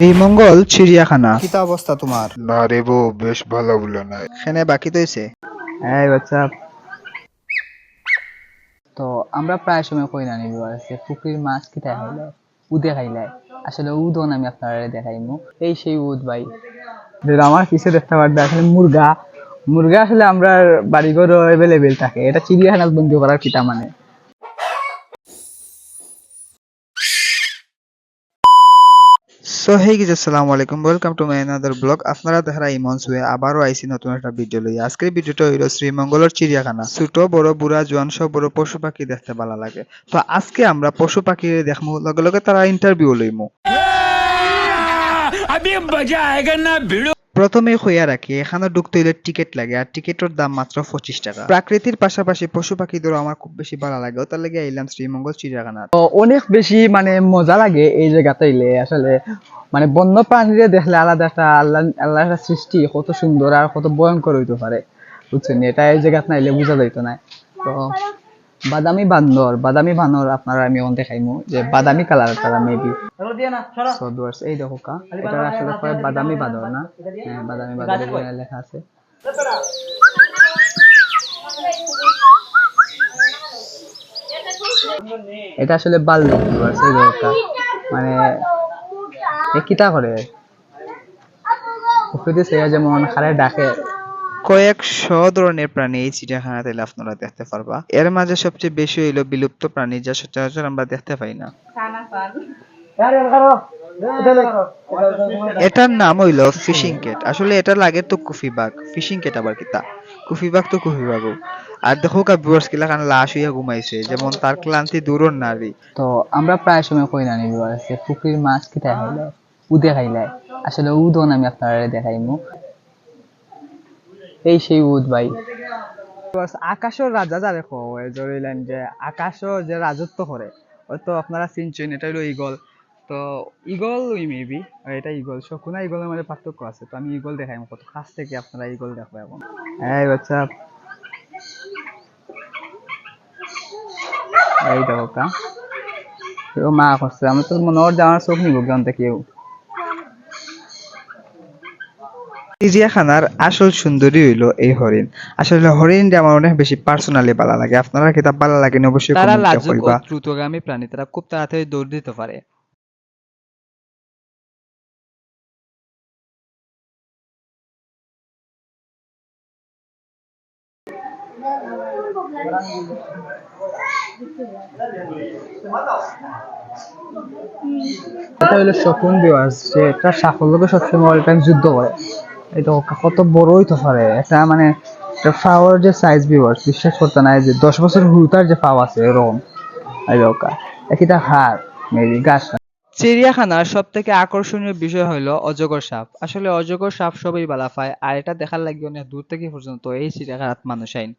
শ্রীমঙ্গল চিড়িয়াখানা। কিতা অবস্থা তোমার? না রে বউ, বেশ ভালো বলে নাই। এখানে বাকি তৈছে। এই বাচ্চা, তো আমরা প্রায় সময় কই না নিব আছে পুকুরির মাছ কিতা খাইলে উদে খাইলে আসলে উদন আমি আপনারা দেখাইমু এই সেই উদ ভাই যেটা আমার কিসে দেখতে পারবে আসলে মুরগা। মুরগা আসলে আমরা বাড়িঘর অ্যাভেলেবেল থাকে, এটা চিড়িয়াখানা বন্দি করার কিতা মানে। সো হে গিজ আসসালামু আলাইকুম, welcome to my another blog. আপনারা দেখারা ইমন সুয়ে আবারও আইছি নতুন একটা ভিডিও লই। আজকের ভিডিওটা হইল শ্রীমঙ্গলের চিড়িয়াখানা। ছোট বড় বুড়া জোয়ান সব বড় পশু পাখি দেখতে ভালো লাগে। তো আজকে আমরা পশু পাখি দেখমু, লগে লগে তারা ইন্টারভিউ লইমু। প্রথমে হইয়া রাখি, এখানে ঢুকতে হইলে টিকিট লাগে, আর টিকিটের দাম মাত্র 25 টাকা। প্রাকৃতির পাশাপাশি পশু পাখিদেরও আমার খুব বেশি ভালো লাগে, ওটার লাগে আইলাম শ্রীমঙ্গল চিড়িয়াখানা। তো অনেক বেশি মানে মজা লাগে এই জায়গাতে এলে। আসলে মানে বন্য প্রাণীরা দেখলে আলাদা একটা আল্লাহ একটা সৃষ্টি কত সুন্দর আর কত ভয়ঙ্কর হইতে পারে, বুঝছেন? এটা এই জায়গাতে না এলে বোঝা যাইতো না। তো বাদামি বানর আপনারা আমি এখন দেখাইমু যে বাদামি কালার তারা মেবি। সো ভিউয়ার্স, এই দেখো কা এটা আসলে কয় বাদামি বাঁদর না? হ্যাঁ, বাদামি বাঁদর এখানে লেখা আছে। এটা আসলে বাল্লুক ভিউয়ার্স, এই দেখো কা মানে এ কিতা করে প্রকৃতি সেয়া যেমন হারে ডাকে। কয়েকশো ধরনের প্রাণী এই চিড়িয়াখানাতে আপনারা দেখতে পারবা। এর মাঝে সবচেয়ে বেশি হইলো বিলুপ্ত প্রাণী, যা সচরাচর আমরা দেখতে পাই না। এটার নাম হইলো ফিশিং ক্যাট। আসলে এটা লাগে তো কুফি বাঘ, ফিশিং ক্যাট আবার কিতা? কুফি বাঘ তো কুফি বাঘও। আর দেখো কা ভিউয়ার্স কিলা খান লাশ হইয়া ঘুমাইছে, যেমন তার ক্লান্তি দূরর নারী। তো আমরা প্রায় সময় কই না নিব আছে পুকুরির মাছ কিতা খাইলে উদে খাইলে আসলে উদন আমি আপনারা দেখাইমু এই সেই উদ ভাই। আকাশের রাজা যারে কয় ধরিলেন যে আকাশও যে রাজত্ব করে, হয়তো আপনারা চিনছেন, এটা হলো ঈগল। তো ঈগল ওই মেবি এটা ঈগল, শকুনা ঈগলের মধ্যে পার্থক্য আছে। তো আমি ঈগল দেখাই কত কাছ থেকে, আপনারা ঈগল দেখো এখন। এই বাচ্চা, এই দেখো কা কেউ মা করছে, আমি তো মনে হয় যে আমার চোখ নিব গ্রন্থে কেউ। চিড়িয়াখানার আসল সুন্দরী হইলো এই হরিণ। আসলে হরিণটা আমার অনেক বেশি পার্সোনালি ভালো লাগে। আপনারা কিতাব ভালো লাগে না অবশ্যই তারা কমেন্টে লাজুক ও কইবা। দ্রুতগামী প্রাণী, তারা খুব তাড়াতাড়ি দৌড় দিতে পারে। এটা হলো শকুন ভিউয়ার্স, যে একটা সাফল্যকে সবসময় অল টাইম যুদ্ধ করে। এটা কত বড় হইতে পারে এটা, মানে একটা পাওয়ার যে সাইজ ভিউয়ার্স, বিশ্বাস করতে নাই যে 10 বছর হুতার যে পাওয়া আছে এরকম। এই ওকা একটা হার মেবি গাছ। চিড়িয়াখানার সব থেকে আকর্ষণীয় বিষয় হলো অজগর সাপ। আসলে অজগর সাপ সবই বালা পায়, আর এটা দেখার লাগে অনেক দূর থেকে পর্যন্ত এই চিড়িয়াখানাত মানুষ আইন।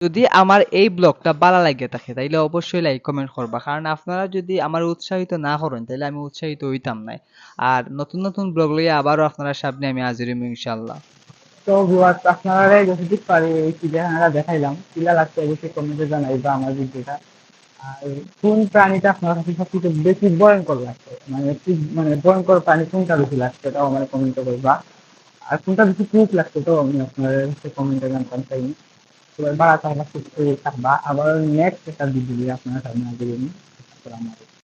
যদি আমার এই ব্লগটা ভালো লাগে থাকে তাইলে অবশ্যই লাইক কমেন্ট করবা, কারণ আপনারা যদি আমার উৎসাহিত না করেন তাহলে আমি উৎসাহিত হইতাম না। আর নতুন নতুন ব্লগ লইয়া আবারও আপনারা সামনে আমি হাজির হইব ইনশাআল্লাহ। তো ভিউয়ার্স, আপনারা যতটুকু পারি এই চিড়িয়াখানাটা দেখাইলাম, কিলা লাগছে অবশ্যই কমেন্টে জানাইবা আমার ভিডিওটা। আর কোন প্রাণীটা আপনার কাছে সবথেকে বেশি ভয়ঙ্কর লাগছে, মানে মানে ভয়ঙ্কর প্রাণী কোনটা বেশি লাগছে এটাও আমার কমেন্টে করবা। আর কোনটা বেশি কিউট লাগছে তো আমি আপনার কমেন্টে জানতাম চাই। এবার বাড়া থাকবা সুস্থ থাকবা, আবার নেক্সট একটা ভিডিও আপনার সামনে হাজির হইব। আসসালামু আলাইকুম।